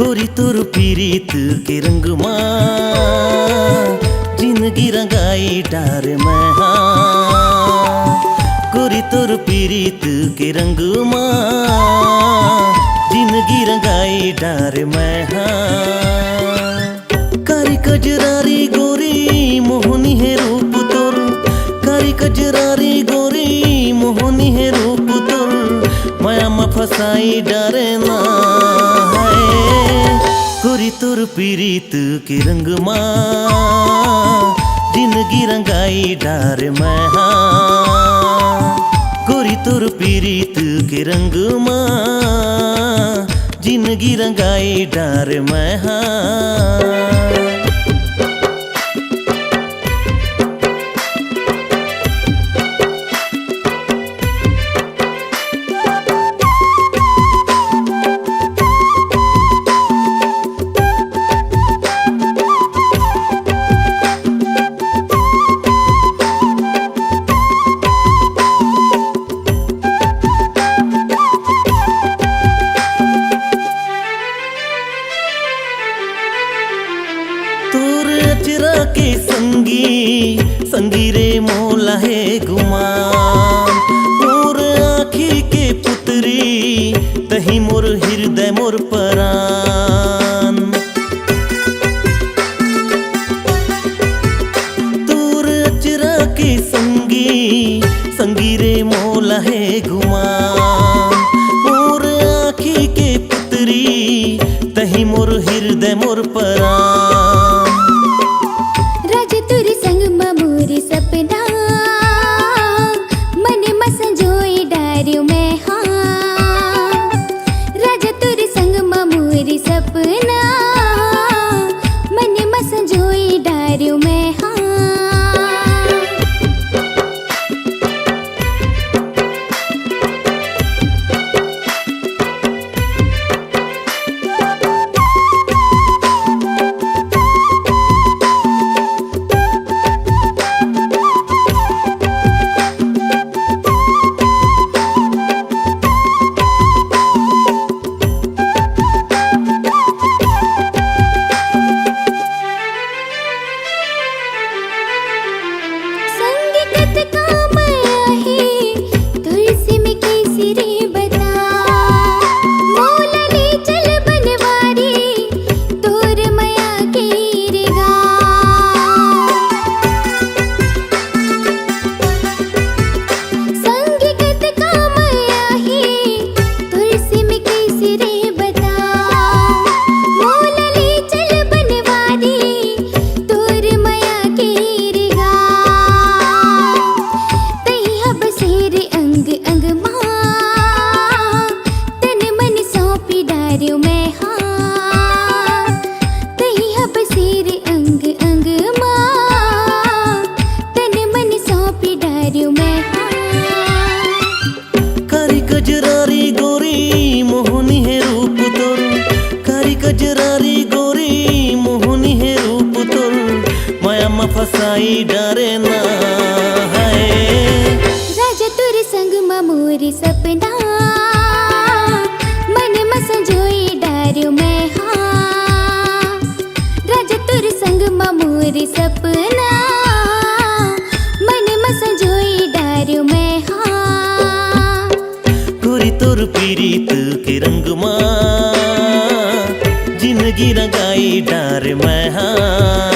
गोरी तोर पीरीत के रंग माँ जिंदगी रंगाई डार मैं हाँ। गोरी तोर पीरीत के रंग माँ जिंदगी रंगाई डार मैं हाँ। कारी कजरारी गोरी मोहनी है रूप तोर, कारी कजरारी गोरी मोहनी है रूप तोर, माया में फसाई डारे ना गोरी तोर पीरीत के रंग माँ जिंदगी रंगाई डार मैं हाँ। गोरी तोर पीरीत के रंग माँ जिंदगी रंगाई डार मैं हाँ। तोर अचरा के संगी संगी रे मोला है गुमान, मोर आँखी के पुतरी तही मोर हृदय मोर परान। तोर अचरा के संगी संगी रे मोला है गुमान, मोर आँखी के पुतरी तही मोर हृदय मोर परान। सपना मन में संजोई डारियो मैं हाँ। राजा तुर संग मोरी सपना मन में संजोई डारियो मैं हाँ। कजरारी गोरी मोहनी है रूप तोर, कारी कजरारी गोरी मोहनी है रूप तोर, माया में फसाई डारे ना है। राजा तुर संग मोरी सपना मन में संजोई डारियो मैं हाँ। राजा तुर संग मोरी सपना मन में संजोई डारियो मैं हाँ। तोर पीरीत के रंग माँ जिंदगी रंगाई डार मैं हाँ।